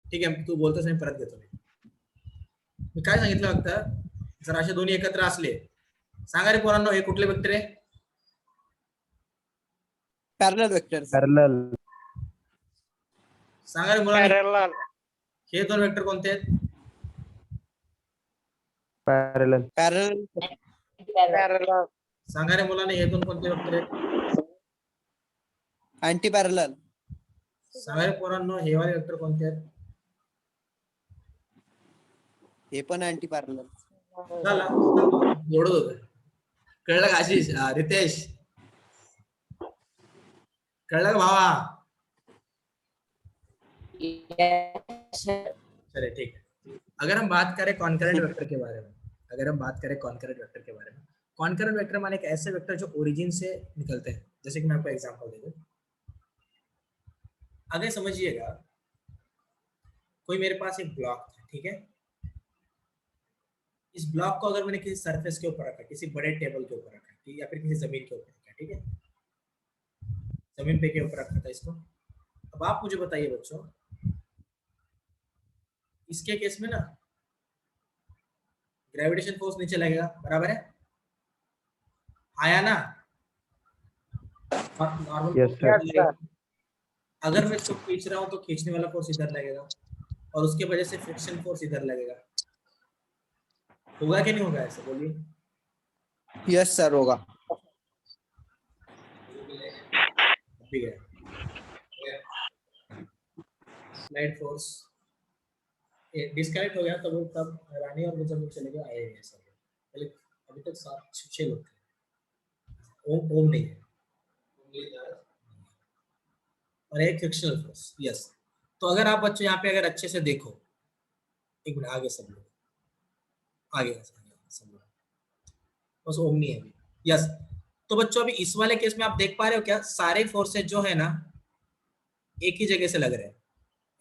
ठीक आहे, तू बोलतोस मी परत घेतो. मी काय सांगितलं फक्त, जर असे दोन्ही एकत्र असले, सांगा रे पोरांनो, हे कुठले वेक्टर आहे? Parallel vectors. पॅरलल. सांगा रे मुलांनी, पॅरलल. हे दोन वेक्टर कोणते आहेत? पॅरलल. पॅरलल. पॅरलल. सांगा रे मुलांनी, हे दोन कोणते वेक्टर आहेत? Anti parallel. सांगा रे पोरांनो, हे वाले वेक्टर कोणते आहेत? हे पण अँटी पॅरलल. झाला, एवढंच होतं. कळलं का आशिष? रितेश कळलं का भावा? चलिए ठीक है। अगर हम बात करें कॉन्करेंट वेक्टर के बारे में, कॉन्करेंट वेक्टर माने एक ऐसे वेक्टर जो ओरिजिन से निकलते हैं। जैसे कि मैं आपको एग्जांपल दे दूं, आगे समझिएगा, कोई मेरे पास एक ब्लॉक था, ठीक है। इस ब्लॉक को अगर मैंने किसी सरफेस के ऊपर रखा, किसी बड़े टेबल के ऊपर रखा, या फिर किसी जमीन के ऊपर रखा, ठीक है, जमीन पे के ऊपर रखा था इसको। अब आप मुझे बताइए बच्चों, इसके केस में ना ग्रेविटेशन फोर्स नीचे लगेगा, बराबर है, आया ना? Yes, sir. अगर मैं इसको खींच रहा हूं तो खींचने वाला फोर्स इधर लगेगा, और उसके वजह से फ्रिक्शन फोर्स इधर लगेगा। होगा कि नहीं होगा ऐसे, बोलिए? यस सर, होगा. ठीक है, स्लाइड फोर्स डिस्कनेक्ट हो गया, तो वो तब रानी और मुझे चले गए, आए हैं सब, अभी तक 7-6 लोग थे। ओम नहीं है, और एक फ्रिक्शनल फोर्स। यस, तो अगर आप बच्चों यहाँ पे अगर अच्छे से देखो, एक मिनट आगे सब लोग, आगे सब लोग, बस ओम नहीं है अभी। यस, तो बच्चों अभी इस वाले केस में आप देख पा रहे हो क्या, सारे फोर्सेज जो है ना एक ही जगह से लग रहे हैं।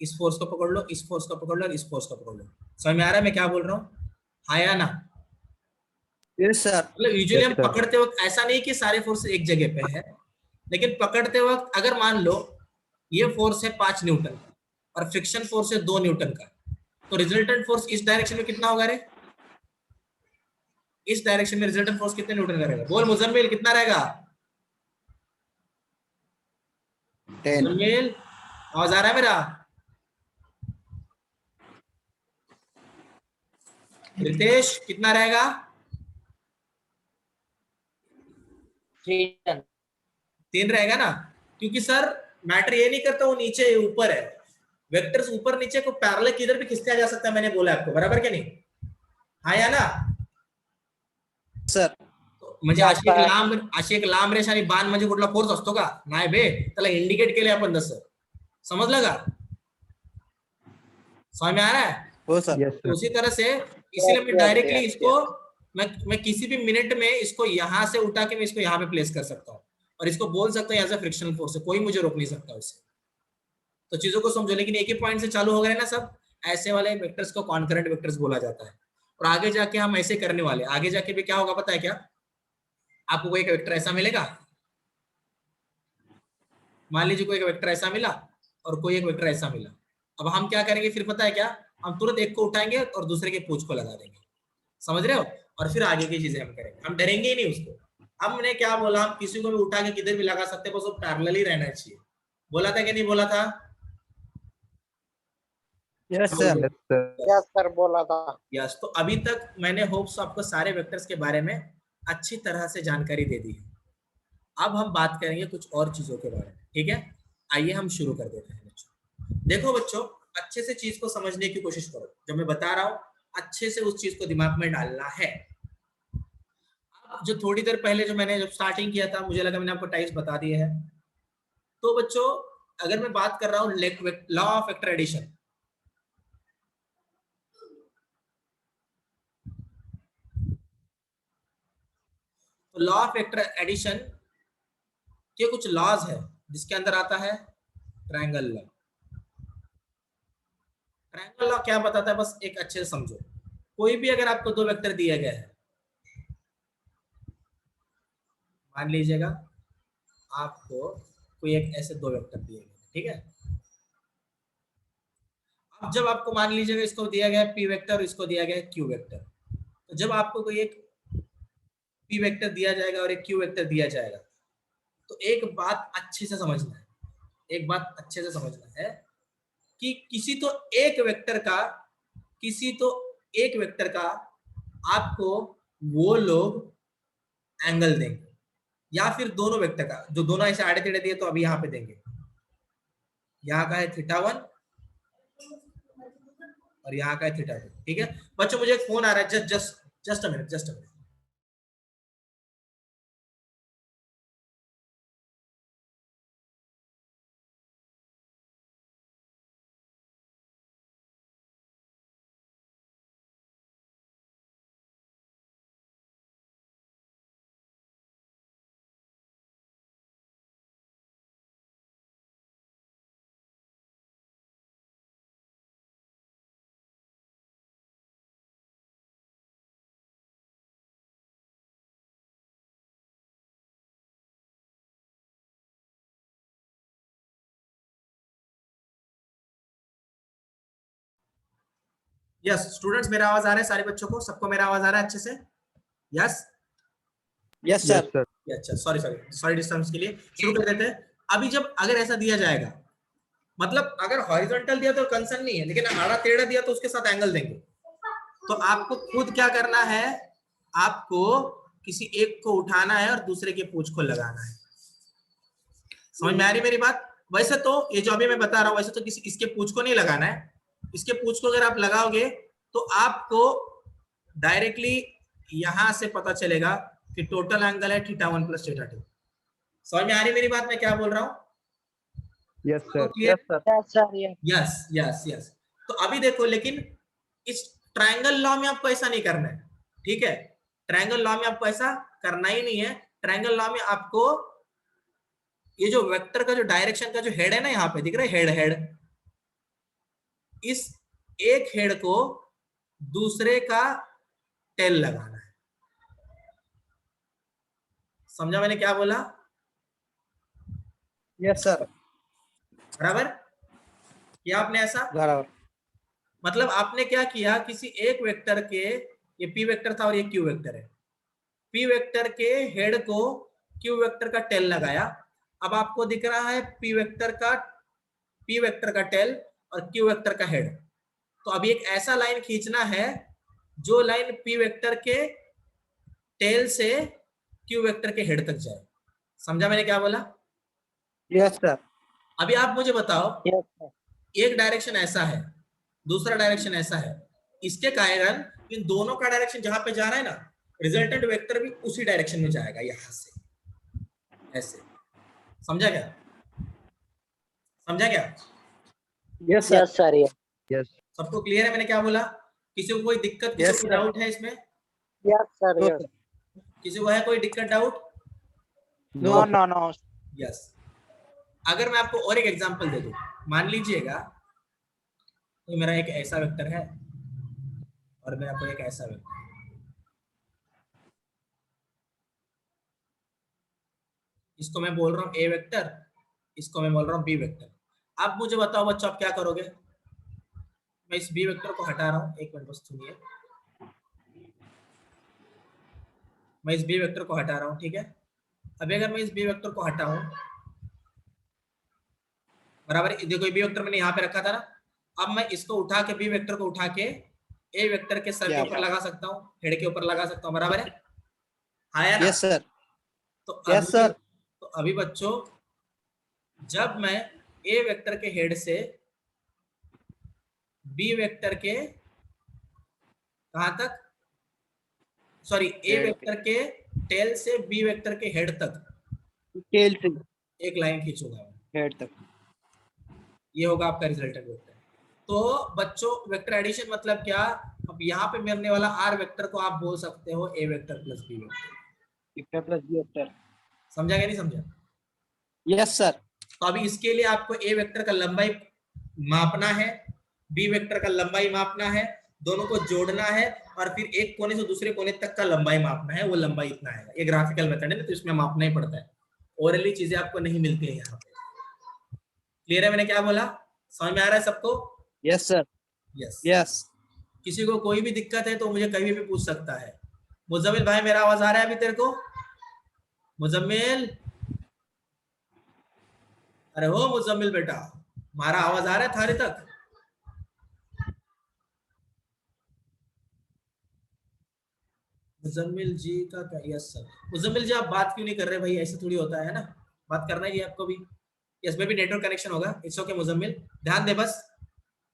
इस फोर्स को पकड़ लो, इस फोर्स को पकड़ लो, और इस फोर्स को पकड़ लो। समझ में आ रहा है मैं क्या बोल रहा हूँ? हाँ या ना? Yes sir. मतलब यूजुअली हम Yes, sir. पकड़ते वक्त ऐसा नहीं कि सारे फोर्स एक जगह पे है, लेकिन पकड़ते वक्त अगर मान लो ये फोर्स है 5 न्यूटन का और फ्रिक्शन फोर्स है 2 न्यूटन का, तो रिजल्टेंट फोर्स इस डायरेक्शन में कितना होगा रे? इस डायरेक्शन में रिजल्टेंट फोर्स कितने न्यूटन का रहेगा? बोल मुजम्मिल, कितना रहेगा? 10. मुजम्मिल, आवाज आ रहा है मेरा? रितेश, कितना रहेगा? 3 रहेगा ना, क्योंकि सर मैटर ये नहीं करता वो नीचे ऊपर है, वेक्टर्स ऊपर नीचे को पैरेलल किधर भी खींचा जा सकता है, मैंने बोला आपको, बराबर क्या नहीं? हाँ या ना? सर. म्हणजे अशी एक लांब रेष आणि बाण म्हणजे कुठला फोर्स असतो का? नाही बे, त्याला इंडिकेट केले आपण तसं, समजलं का? समझ में आ रहा है? हो सर. Yes, तो sir. उसी तरह से इसलिए मैं डायरेक्टली इसको मैं किसी भी मिनट में इसको यहां से उठा के मैं इसको यहाँ पे प्लेस कर सकता हूँ, और इसको बोल सकता हूँ एज अ फ्रिक्शनल फोर्स है, कोई मुझे रोक नहीं सकता उससे। तो चीजों को समझो, लेकिन एक ही पॉइंट से चालू हो गए ना सब, ऐसे वाले वेक्टर्स को कॉन्करेंट वेक्टर्स बोला जाता है। और आगे जाके हम ऐसे करने वाले, आगे जाके भी क्या होगा पता है क्या? आपको कोई एक वेक्टर ऐसा मिलेगा, मान लीजिए कोई एक वेक्टर ऐसा मिला और कोई एक वेक्टर ऐसा मिला। अब हम क्या करेंगे फिर पता है क्या? हम तुरंत एक को उठाएंगे और दूसरे के पूंछ को लगा देंगे, समझ रहे हो? और फिर आगे की चीजें हम करेंगे, हम डरेंगे ही नहीं उसको। हमने क्या बोला, हम किसी को भी उठा के किधर भी लगा सकते हैं, बस वो पैरेलल ही रहना चाहिए। बोला था कि नहीं बोला था? Yes sir. Yes, sir. Yes sir, बोला था. यस, तो अभी तक मैंने होप्स आपको सारे वेक्टर्स के बारे में अच्छी तरह से जानकारी दे दी है। अब हम बात करेंगे कुछ और चीजों के बारे में, ठीक है? आइए हम शुरू कर देते हैं बच्चों। देखो बच्चों, अच्छे से चीज को समझने की कोशिश करो, जो मैं बता रहा हूं अच्छे से उस चीज को दिमाग में डालना है। जो थोड़ी देर पहले जो मैंने जब स्टार्टिंग किया था, मुझे लगा मैंने आपको टाइप्स बता दिए हैं। तो बच्चों अगर मैं बात कर रहा हूं लॉ ऑफ वेक्टर एडिशन, तो लॉ ऑफ वेक्टर एडिशन के कुछ लॉज है, जिसके अंदर आता है ट्रायंगल लॉ। ट्रायंगल लॉ क्या बताता है, बस एक अच्छे से समझो। कोई भी अगर आपको दो वेक्टर दिए गए हैं, मान लीजिएगा आपको कोई एक ऐसे दो वेक्टर दिए गए, ठीक है? अब जब आपको मान लीजिएगा इसको दिया गया पी वेक्टर और इसको दिया गया क्यू वेक्टर, तो जब आपको कोई एक पी वेक्टर दिया जाएगा और एक क्यू वेक्टर दिया जाएगा, तो एक बात अच्छे से समझना है, एक बात अच्छे से समझना है कि किसी तो एक वेक्टर का आपको वो लोग एंगल देंगे, या फिर दोनों वेक्टर का, जो दोनों ऐसे आड़े टेढ़े दिए तो अभी यहाँ पे देंगे, यहाँ का है θ1 और यहाँ का है θ2। ठीक है बच्चों, मुझे एक फोन आ रहा है, just a minute. Yes students, मेरा आवाज आ रहा है सारे बच्चों को? सबको मेरा आवाज आ रहा है अच्छे से? Yes Yes, Yes, sir. sir. अच्छा, सॉरी डिस्टर्बेंस के लिए। शुरू कर देते हैं। अभी जब अगर ऐसा दिया जाएगा, मतलब अगर हॉरिजॉन्टल दिया तो कंसर्न नहीं है, लेकिन आड़ा टेढ़ा दिया तो उसके साथ एंगल देंगे। तो आपको खुद क्या करना है, आपको किसी एक को उठाना है और दूसरे के पूंछ को लगाना है। समझ में आ रही मेरी बात? वैसे तो ये जो अभी मैं बता रहा हूँ, वैसे तो किसी इसके पूंछ को नहीं लगाना है। इसके पूंछ को अगर आप लगाओगे तो आपको डायरेक्टली यहां से पता चलेगा कि टोटल एंगल है θ1 + θ2। समझ में आ रही मेरी बात? मैं क्या बोल रहा हूँ? Yes, sir. Yes, sir. Yes, sir. Yes. Yes. तो अभी देखो, लेकिन इस ट्रायंगल लॉ में आपको ऐसा नहीं करना है, ठीक है? ट्रायंगल लॉ में आपको ऐसा करना ही नहीं है। ट्रायंगल लॉ में आपको ये जो वेक्टर का जो डायरेक्शन का जो हेड है ना, यहाँ पे दिख रहा है हेड, इस एक हेड को दूसरे का टेल लगाना है। समझा मैंने क्या बोला? Yes, sir. बराबर किया आपने ऐसा? बराबर। मतलब आपने क्या किया, किसी एक वेक्टर के, ये पी वेक्टर था और ये क्यू वेक्टर है, पी वेक्टर के हेड को क्यू वेक्टर का टेल लगाया। अब आपको दिख रहा है पी वेक्टर का टेल और क्यू वेक्टर का हेड। तो अभी एक ऐसा लाइन खींचना है जो लाइन पी वेक्टर के टेल से क्यू वेक्टर के हेड तक जाए। समझा मैंने क्या बोला? Yes, sir. अभी आप मुझे बताओ, Yes, sir. एक डायरेक्शन ऐसा है, दूसरा डायरेक्शन ऐसा है, इसके कारण इन दोनों का डायरेक्शन जहां पे जा रहा है ना, रिजल्टेंट वेक्टर भी उसी डायरेक्शन में जाएगा, यहां से ऐसे। समझा क्या? Yes, sir. Yes, sir. Yes. Yes. सबको क्लियर है मैंने क्या बोला? किसी को कोई दिक्कत, किसी Yes, को sir. डाउट है इसमें? Yes, sir. No, Yes. sir. किसी को है कोई दिक्कत, doubt? No, no, no. Yes. अगर मैं आपको और एक एग्जांपल दे दूं, मान लीजिएगा तो मेरा एक ऐसा वेक्टर है और मेरा कोई एक ऐसा वेक्टर है। इसको मैं बोल रहा हूँ ए वेक्टर, इसको मैं बोल रहा हूँ बी वेक्टर। अब मुझे बताओ बच्चों, आप क्या करोगे? मैं इस बी वेक्टर को हटा रहा हूँ, एक मिनट बस सुनिए। मैं इस बी वेक्टर को हटा रहा हूँ, ठीक है? अभी अगर मैं इस बी वेक्टर को हटाऊं, बराबर, देखो बी वेक्टर मैंने यहाँ पे रखा था ना, अब मैं इसको उठा के, बी वेक्टर को उठा के ए वेक्टर के सर के ऊपर लगा सकता हूँ, हेड के ऊपर लगा सकता हूँ, बराबर है? आया ना? Yes, sir. तो Yes, sir. अभी बच्चों, जब मैं ए वेक्टर के हेड से बी वेक्टर के कहां तक, सॉरी, ए वेक्टर के टेल से बी वेक्टर के हेड तक Tail से एक लाइन खींचूंगा, head तक। ये होगा आपका रिजल्टेंट वेक्टर। तो बच्चों, वेक्टर एडिशन मतलब क्या? अब यहाँ पे मिलने वाला आर वेक्टर को आप बोल सकते हो A vector plus B vector. Vector plus B vector. समझा क्या नहीं समझा? Yes sir. तो अभी इसके लिए आपको ए वेक्टर का लंबाई मापना है, बी वेक्टर का लंबाई मापना है, दोनों को जोड़ना है और फिर एक कोने से दूसरे कोने तक का लंबाई मापना है। वो लंबाई इतना है। ये ग्राफिकल मेथड है ना, तो इसमें मापना ही पड़ता है। ओरली चीजें आपको नहीं मिलती है यहाँ पे। क्लियर है मैंने क्या बोला? समझ में आ रहा है सबको? Yes sir. Yes Yes. किसी को कोई भी दिक्कत है तो मुझे कभी भी पूछ सकता है। मुजम्मिल भाई मेरा आवाज आ रहा है अभी तेरे को? मुजम्मिल, अरे हो मुजम्मिल बेटा, हमारा आवाज आ रहा है थारे तक? मुजम्मिल जी का क्या? Yes sir. मुजम्मिल जी आप बात क्यों नहीं कर रहे भाई? ऐसे थोड़ी होता है ना, बात करना ही है आपको भी। यस में भी नेटवर्क कनेक्शन होगा, इट्स ओके मुजम्मिल, ध्यान दे बस।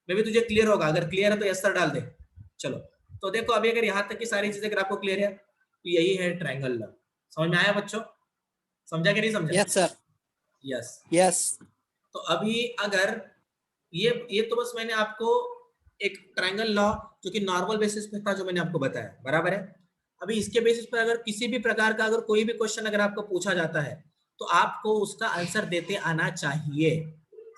मे भी तुझे क्लियर होगा, अगर क्लियर है तो यस सर डाल दे। चलो तो देखो अभी अगर यहाँ तक की सारी चीजें अगर आपको क्लियर है तो यही है ट्रायंगल लव। समझ में आया बच्चों? समझा कि नहीं समझा? Yes, sir. यस। Yes. तो अभी अगर ये तो बस मैंने आपको एक ट्रायंगल लॉ जो कि नॉर्मल बेसिस पे था जो मैंने आपको बताया, बराबर है। अभी इसके बेसिस पर अगर किसी भी प्रकार का अगर कोई भी क्वेश्चन अगर आपको पूछा जाता है तो आपको उसका आंसर देते आना चाहिए।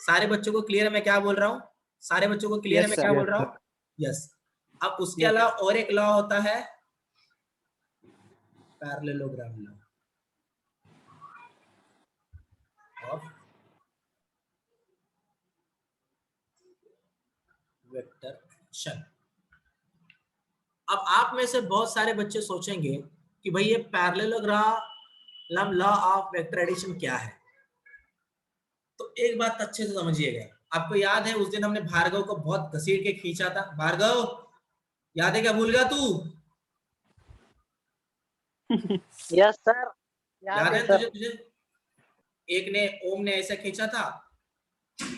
सारे बच्चों को क्लियर है मैं क्या बोल रहा हूँ? सारे बच्चों को क्लियर है Yes, मैं sir. क्या बोल Yes, रहा sir. हूँ? यस। अब उसके Yes. अलावा और एक लॉ होता है parallelogram law of vector addition. अब आप में से बहुत सारे बच्चे सोचेंगे कि भाई ये parallelogram law of vector addition क्या है? तो एक बात अच्छे से समझिएगा। आपको याद है उस दिन हमने भार्गव को बहुत घसीट के खींचा था? भार्गव याद है क्या? भूल गया तू? Yes, sir. याद याद है है सर। तुझे? तुझे एक ने ओम ने ऐसे खींचा था,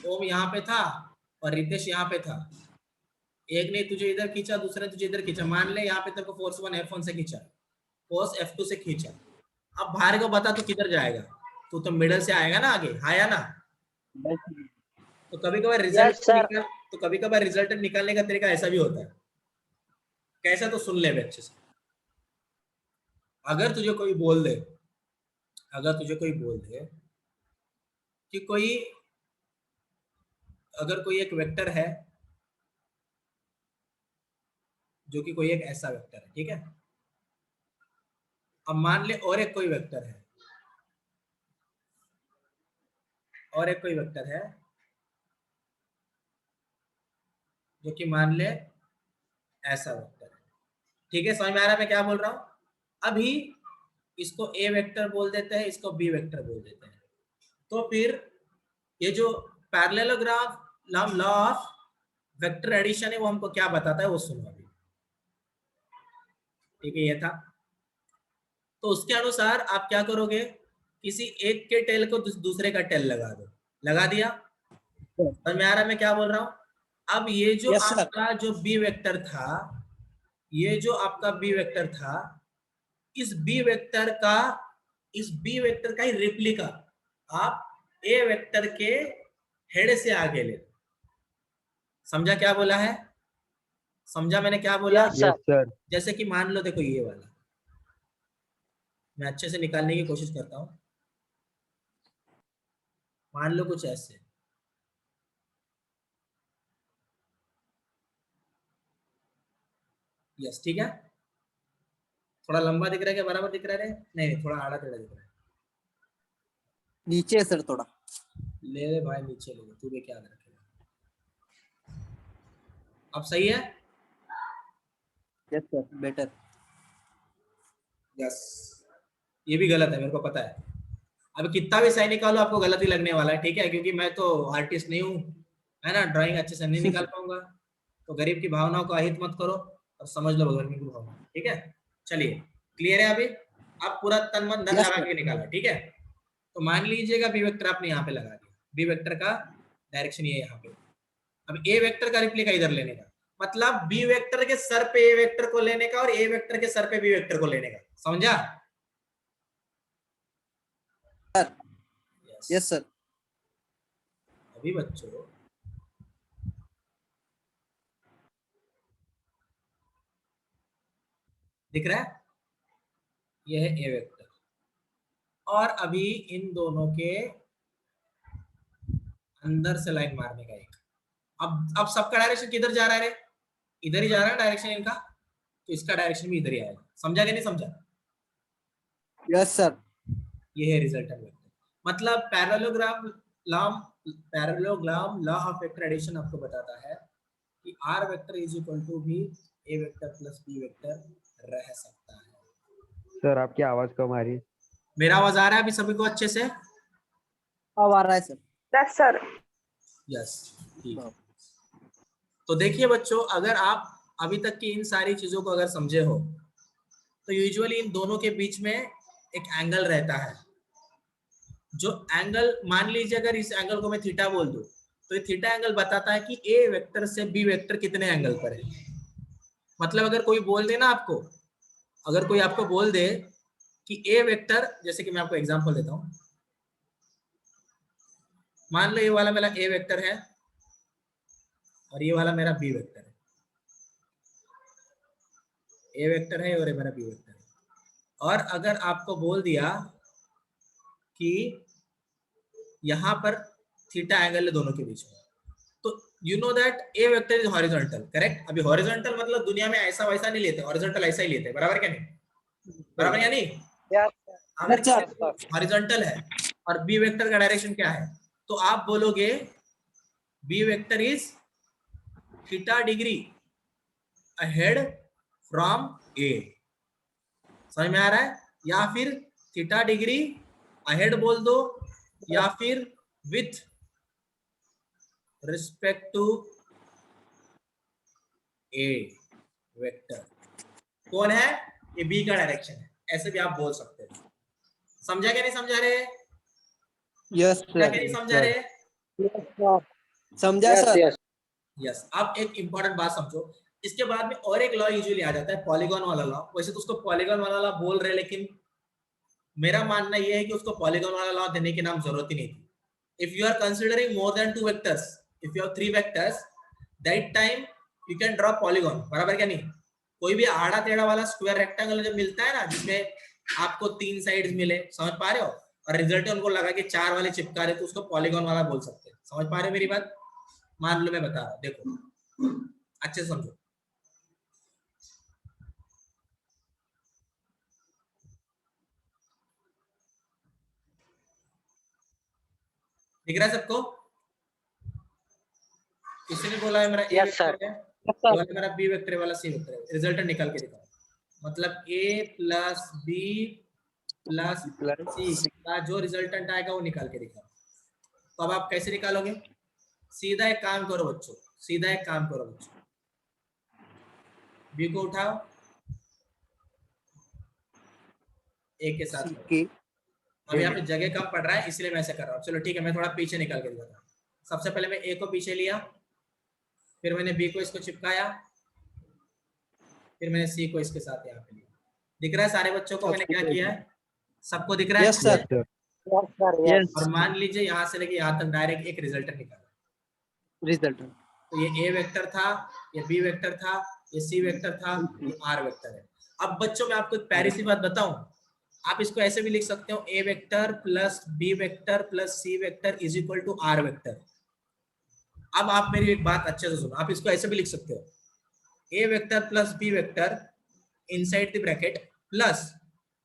ओम यहाँ पे था और रितेश यहाँ पे था। एक ने तुझे इधर खींचा, दूसरे ने तुझे इधर खींचा। मान ले यहाँ पे तेरे को फोर्स 1 F1 से खींचा, फोर्स F2 से खींचा। अब भार्गव बता तू किधर जाएगा? तू तो मिडल से आएगा ना आगे, हाँ या ना? Yes. तो कभी कभार Yes, रिजल्ट sir. निकाल, तो कभी कभार रिजल्ट निकालने का तरीका ऐसा भी होता है। कैसा? तो सुन ले बे अच्छे से। अगर तुझे कोई बोल दे, अगर तुझे कोई बोल दे कि कोई, अगर कोई एक वेक्टर है जो कि कोई एक ऐसा वेक्टर है, ठीक है। अब मान ले और एक कोई वेक्टर है, और एक कोई वेक्टर है जो कि मान ले ऐसा वेक्टर है, ठीक है। समझ में आ रहा है मैं क्या बोल रहा हूं? अभी इसको ए वेक्टर बोल देते हैं, इसको बी वेक्टर बोल देते हैं। तो फिर ये जो parallelogram law of vector addition है वो हमको क्या बताता है वो सुनो अभी, ठीक है। ये था, तो उसके अनुसार आप क्या करोगे? किसी एक के टेल को दूसरे का टेल लगा दो। लगा दिया? समझ में आ रहा है मैं क्या बोल रहा हूं? अब ये जो Yes, sir. आपका जो बी वेक्टर था, ये जो आपका बी वेक्टर था, इस बी वेक्टर का, इस बी वेक्टर का ही रिप्लिका आप ए वेक्टर के हेड से आगे ले। समझा क्या बोला है? समझा मैंने क्या बोला? Yes, sir. Yes, sir. जैसे कि मान लो देखो ये वाला, मैं अच्छे से निकालने की कोशिश करता हूं। मान लो कुछ ऐसे, यस ठीक है। थोड़ा लंबा दिख रहा है क्या बराबर दिख रहा है? नहीं थोड़ा आड़ा टेढ़ा दिख रहा है। नीचे है सर थोड़ा। ले ले भाई नीचे ले ले, तू भी क्या रखेगा। अब सही है? Yes, sir. Better. यस। ये भी गलत है मेरे को पता है। अब कितना भी सही निकालो आपको गलत ही लगने वाला है, ठीक है, क्योंकि मैं तो आर्टिस्ट नहीं हूँ, है ना, ड्राइंग अच्छे से नहीं निकाल पाऊंगा। तो गरीब की भावनाओं को अहित मत करो और समझ लो भगवान की भावना, ठीक है। चलिए क्लियर है अभी? आप पूरा तन मन धन Yes, लगा sir. के निकाला, ठीक है। तो मान लीजिएगा बी वेक्टर आपने यहाँ पे लगा दिया, बी वेक्टर का डायरेक्शन ये यहाँ पे। अब ए वेक्टर का रिप्लिका इधर लेने का, मतलब बी वेक्टर के सर पे ए वेक्टर को लेने का और ए वेक्टर के सर पे बी वेक्टर को लेने का। समझा? Yes, sir. अभी बच्चों दिख रहा है? यह है ए वेक्टर, और अभी इन दोनों के अंदर से लाइन मारने का एक। अब सबका डायरेक्शन किधर जा रहा है रे? इधर ही जा रहा है डायरेक्शन इनका, तो इसका डायरेक्शन भी इधर ही आएगा। समझा कि नहीं समझा? Yes, sir. ये है रिजल्टेंट वेक्टर। मतलब parallelogram law of vector addition आपको बताता है कि r vector is equal to भी a vector plus B vector रह सकता है। सर आपकी आवाज कम आ रही है। मेरा आवाज आ रहा है अभी सभी को अच्छे से? अब आ रहा है सर। Yes sir. यस, ठीक। तो देखिए बच्चों, अगर आप अभी तक की इन सारी चीजों को अगर समझे हो तो यूजुअली इन दोनों के बीच में एक एंगल रहता है। जो एंगल, मान लीजिए अगर इस एंगल को मैं थीटा बोल दूं तो ये थीटा एंगल बताता है कि ए वेक्टर से बी वेक्टर कितने एंगल पर है। मतलब अगर कोई बोल दे ना आपको, अगर कोई आपको बोल दे कि ए वेक्टर, जैसे कि मैं आपको एग्जांपल देता हूं, मान लो ये वाला मेरा ए वेक्टर है और ये वाला मेरा बी वेक्टर है। ए वेक्टर है और ये मेरा बी वेक्टर है। और अगर आपको बोल दिया कि यहां पर थीटा एंगल है दोनों के बीच में, तो you know that A vector is horizontal, correct? अभी हॉरिजॉन्टल मतलब दुनिया में ऐसा वैसा नहीं लेते, हॉरिजॉन्टल ऐसा ही लेते हैं, बराबर क्या नहीं? बराबर या नहीं? Yes, अगर अच्छा। हॉरिजॉन्टल है और बी वेक्टर का डायरेक्शन क्या है, तो आप बोलोगे B vector is theta degree ahead from A. समझ में आ रहा है? या फिर थीटा डिग्री अहेड बोल दो, या फिर with respect to a vector. कौन है? ये बी का डायरेक्शन है, ऐसे भी आप बोल सकते हैं। समझा क्या नहीं समझा रहे? यस समझा सर। क्या नहीं समझा रहे? yes, sir. समझा Yes, सर। yes. यस। अब एक इंपॉर्टेंट बात समझो, इसके बाद में और एक लॉ यूजुअली आ जाता है, पॉलीगॉन वाला लॉ। वैसे तो उसको पॉलीगॉन वाला लॉ बोल रहे हैं, लेकिन मेरा मानना यह है कि उसको पॉलीगॉन वाला लॉ देने की नाम जरूरत ही नहीं थी। If you are considering more than 2 vectors, if you have 3 vectors, that time you can draw polygon, बराबर क्या नहीं? कोई भी आड़ा टेढ़ा वाला स्क्वायर रेक्टेंगल जब मिलता है ना, जिसमें आपको 3 साइड्स मिले, समझ पा रहे हो, और रिजल्ट उनको लगा कि 4 वाले चिपका रहे, तो उसको पॉलीगॉन वाला बोल सकते हैं। समझ पा रहे हो मेरी बात? मान लो मैं बता रहा हूं, देखो अच्छे से समझो। दिख रहा है सबको? किसी ने बोला है मेरा ए Yes, sir. वेक्टर है, Yes, ये sir. वाला मेरा बी वेक्टर है, वाला सी वेक्टर है, रिजल्टेंट निकाल के दिखाओ। मतलब ए प्लस बी प्लस सी का जो रिजल्टेंट आएगा वो निकाल के दिखाओ। तो अब आप कैसे निकालोगे? सीधा एक काम करो बच्चों, सीधा एक काम करो बच्चों, बी को उठाओ, ए के साथ करो। अब यहाँ पे जगह कम पड़ रहा है इसलिए मैं ऐसा कर रहा हूँ। चलो ठीक है, मैं थोड़ा पीछे निकाल के दिखाता हूँ। सबसे पहले मैं ए को पीछे लिया, फिर मैंने बी को इसको चिपकाया, फिर मैंने सी को इसके साथ यहाँ पे लिया। दिख रहा है सारे बच्चों को मैंने क्या किया है? सबको दिख रहा है? Yes sir. Sir Yes, sir. Yes. और मान लीजिए यहाँ से लेके यहाँ तक डायरेक्ट एक रिजल्टेंट निकाला। रिजल्ट। तो ये ए वेक्टर था, ये बी वेक्टर था, ये सी वेक्टर था, ये आर वेक्टर है। अब बच्चों मैं आपको एक प्यारी सी बात बताऊं, आप इसको ऐसे भी लिख सकते हो, A vector plus B vector plus C vector is equal to R vector. अब आप मेरी एक बात अच्छे से सुनो, आप इसको ऐसे भी लिख सकते हो, A vector plus B vector inside the bracket plus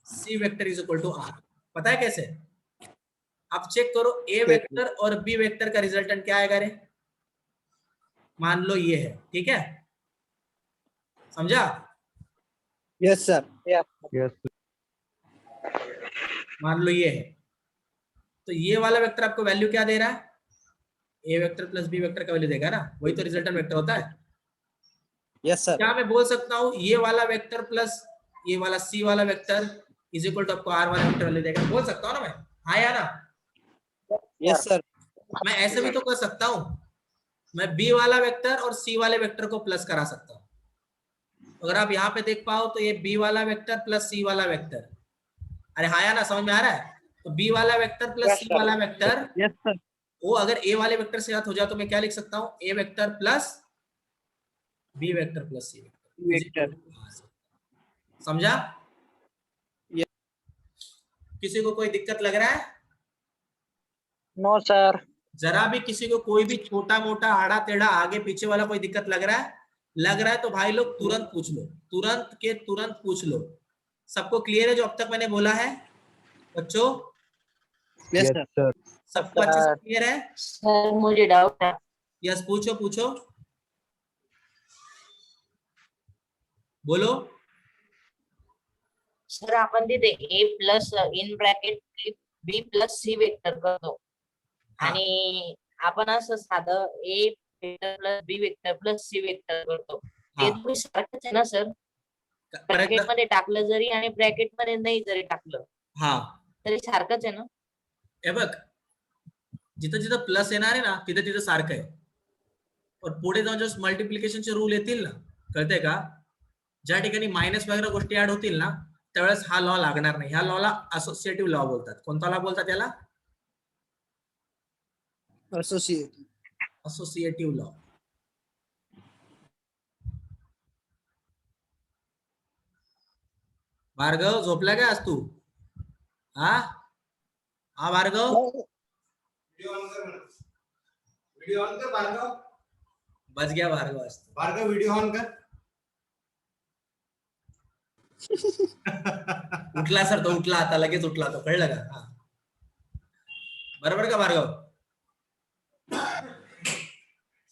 C vector is equal to R. पता है कैसे? आप चेक करो, ए वेक्टर और बी वेक्टर का रिजल्टेंट क्या आएगा रे? मान लो ये है, ठीक है? समझा? Yes sir. Yes. यस मान लो ये है, तो ये वाला वेक्टर आपको वैल्यू क्या दे रहा है? ए वेक्टर प्लस बी वेक्टर का वैल्यू देगा ना, वही तो रिजल्टेंट वेक्टर होता है। Yes sir. क्या मैं बोल सकता हूँ ये वाला वेक्टर प्लस ये वाला सी वाला वेक्टर इज इक्वल टू आपको आर वाला वेक्टर वैल्यू देगा? बोल सकता हूँ ना मैं? हाँ या ना? Yes sir. मैं ऐसे भी तो कर सकता हूँ, मैं बी वाला वेक्टर और सी वाले वेक्टर को प्लस करा सकता हूँ। अगर आप यहाँ पे देख पाओ तो ये बी वाला वेक्टर प्लस सी वाला वेक्टर, अरे हाँ या ना? समझ में आ रहा है? तो बी वाला वेक्टर प्लस Yes, सी sir. वाला वेक्टर, यस सर। वो अगर ए वाले वेक्टर से याद हो जाए तो मैं क्या लिख सकता हूँ? A vector plus B vector plus C vector. समझा? किसी को कोई दिक्कत लग रहा है? No, sir. जरा भी किसी को कोई भी छोटा मोटा आड़ा टेढ़ा आगे पीछे वाला कोई दिक्कत लग रहा है? लग रहा है तो भाई लोग तुरंत पूछ लो, तुरंत के तुरंत पूछ लो। सबको क्लियर है जो अब तक मैंने बोला है बच्चों? Yes yes sir. सर सबको अच्छे से क्लियर है? सर मुझे डाउट है। यस, पूछो पूछो। बोलो। सर आपण तिथे A plus in bracket B plus C vector करतो हा. आणि आपण असं साधं A vector plus B vector plus C vector करतो. ते हा. तुम्ही सारखंच आहे ना सर? परत ब्रॅकेट मध्ये टाकलं जरी आणि ब्रॅकेट मध्ये नाही जरी टाकलं हा, तरी सारखंच आहे ना? हे बघ, जिथं जिथं प्लस येणार आहे ना तिथं तिथं सारखं आहे. और पुढे जाऊन जेव्हा मल्टिप्लिकेशनचे रूल येतील ना, कळतंय का, ज्या ठिकाणी मायनस वगैरे गोष्टी ऍड होतील ना त्यावेळेस हा लॉ लागणार नाही. ह्या लॉला असोसिएटिव्ह लॉ बोलतात. कोणता लॉ बोलतात त्याला? Associate. Associative law. भार्गव झोपला काय आज तू? हा हा भार्गव, व्हिडिओ ऑन कर भार्गव. बच गया भार्गव आज तो. भार्गव व्हिडिओ ऑन कर. उठला सर तो, उठला आता, लगेच उठला तो, कळलं का? हा, बराबर का भार्गव?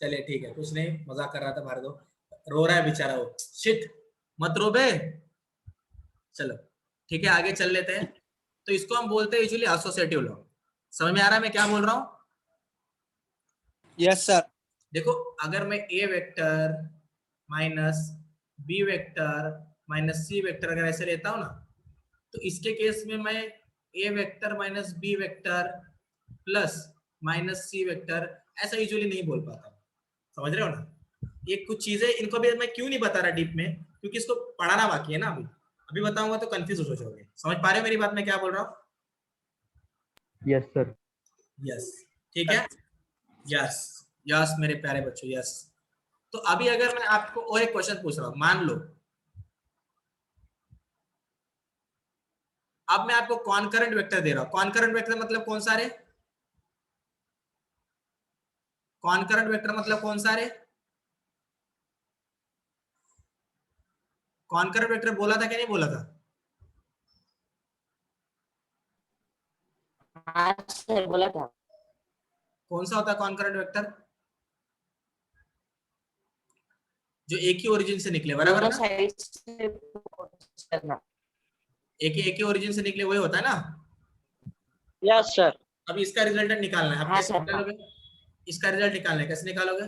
चलिए ठीक है, कुछ नहीं, मजाक कर रहा था भार्गव, रो रहा है बेचारा वो. शिट, मत रो बे. चलो ठीक है, आगे चल लेते हैं. तो इसको हम बोलते हैं यूजुअली एसोसिएटिव लॉ. समझ में आ रहा है मैं क्या बोल रहा हूँ? Yes sir. देखो, अगर मैं A vector minus B vector minus C vector अगर ऐसे लेता हूं ना, तो इसके केस में मैं A vector minus B vector plus minus C vector ऐसा यूजुअली नहीं बोल पाता. समझ रहे हो ना? ये कुछ चीजें, इनको भी मैं क्यों नहीं बता रहा डीप में, क्योंकि इसको पढ़ाना बाकी है ना. अभी बताऊंगा तो कंफ्यूज हो जाओगे. समझ पा रहे हो मेरी बात, मैं क्या बोल रहा हूँ? Yes sir. यस, ठीक है. यस यस मेरे प्यारे बच्चों, यस. तो अभी अगर मैं आपको और एक क्वेश्चन पूछ रहा हूं, मान लो अब मैं आपको कॉन्करेंट वेक्टर दे रहा हूं. कॉन्करेंट वेक्टर मतलब कौन सा रे? कॉन्करेंट वेक्टर मतलब कौन सा रे? कॉन्करेंट वेक्टर बोला था कि नहीं बोला था? हाँ सर बोला था. कौन सा होता है कॉन्करेंट वेक्टर? जो एक ही ओरिजिन से निकले, बराबर दोनों ना? साइड से करना. एक ही ओरिजिन से निकले, वही होता है ना? Yes sir. अब इसका रिजल्ट निकालना है. आप हाँ कैसे सर, निकालोगे? इसका रिजल्ट निकालना है, कैसे निकालोगे?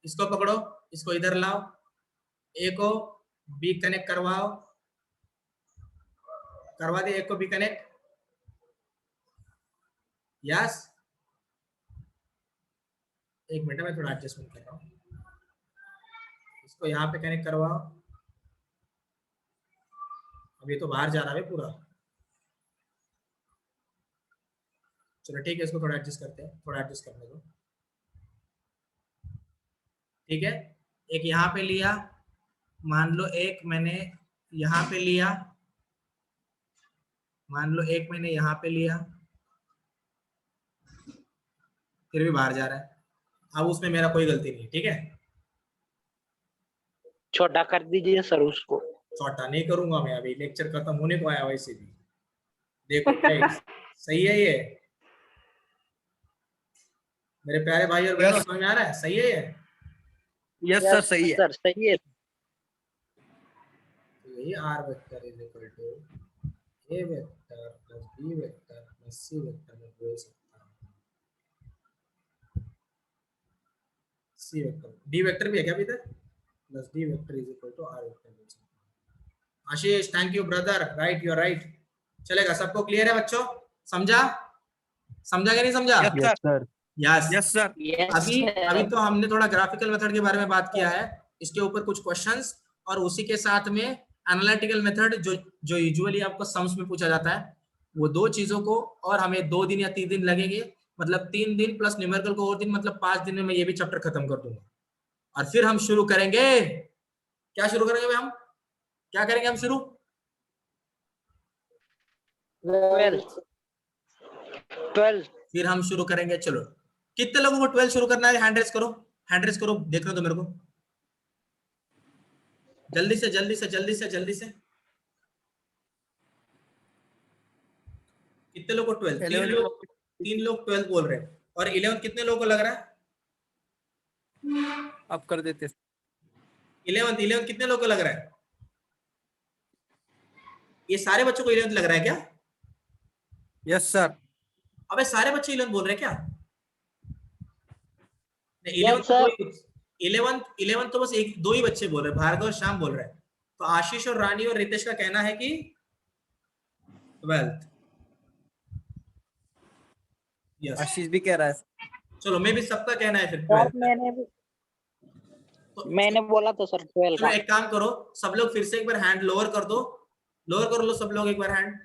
इसको पकड़ो, इसको इधर लाओ, ए को बी कनेक्ट करवाओ, करवा दे एक को बी कनेक्ट. यस, एक मिनट मैं थोड़ा एडजस्टमेंट कर रहा हूँ. इसको यहाँ पे कनेक्ट करवाओ. अब ये तो बाहर जा रहा है पूरा. चलो ठीक है, इसको थोड़ा एडजस्ट करते हैं, थोड़ा एडजस्ट करने दो. ठीक है, एक यहाँ पे लिया, मान लो एक मैंने यहाँ पे लिया, मान लो एक मैंने यहाँ पे लिया, फिर भी बाहर जा रहा है. अब उसमें मेरा कोई गलती नहीं, ठीक है. छोटा कर दीजिए सर उसको. छोटा नहीं करूंगा मैं, अभी लेक्चर खत्म होने को आया. वैसे भी देखो क्या सही है ये मेरे प्यारे भाई और बहनों, समझ में आ रहा है? सही है ये? Yes sir. सही है. सर सही है. तो यही r vector is equal to a vector plus B vector plus C vector में बोल सकता हूँ. सी वेक्टर, डी वेक्टर भी है क्या अभी तक? Plus D vector is equal to R vector बोल सकता हूँ. Ashish, thank you brother, right, you are right. चलेगा, सबको क्लियर है बच्चों? समझा? समझा कि नहीं समझा? Yes sir. Yes. Yes sir. अभी तो हमने थोड़ा ग्राफिकल मेथड के बारे में बात किया है, इसके ऊपर कुछ क्वेश्चंस और उसी के साथ में एनालिटिकल मेथड जो यूजुअली आपको सम्स में पूछा जाता है, वो दो चीजों को, और हमें 2 दिन या 3 दिन लगेंगे, मतलब 3 दिन प्लस न्यूमेरिकल को और दिन, मतलब 5 दिन में मैं ये भी चैप्टर खत्म कर दूंगा. और फिर हम शुरू करेंगे, क्या शुरू करेंगे हम? क्या करेंगे हम शुरू? 12. फिर हम शुरू करेंगे. चलो, कितने लोगों को 12 शुरू करना है? हैंड रेज करो, हैंड रेज करो, देख रहे हो तो मेरे को जल्दी से जल्दी से जल्दी से जल्दी से. कितने लोगों को 12? 3 लोग 12 बोल रहे हैं. और 11 कितने लोगों को लग रहा है? अब कर देते. 11 कितने लोग को लग रहा है? ये सारे बच्चों को 11 लग रहा है क्या? Yes sir. अबे सारे बच्चे 11 बोल रहे हैं क्या? नहीं, Yes, sir. 11 तो बस एक दो ही बच्चे बोल रहे हैं, भार्गव और श्याम बोल रहे हैं। तो आशीष और रानी और रितेश का कहना है कि 12th। यस, आशीष भी कह रहा है। चलो मैं भी सबका कहना है फिर सर 12th। तो मैंने बोला था सर 12 चलो का। एक काम करो, सब लोग फिर से एक बार हैंड लोअर कर दो, लोअर कर लो सब लोग एक बार हैंड।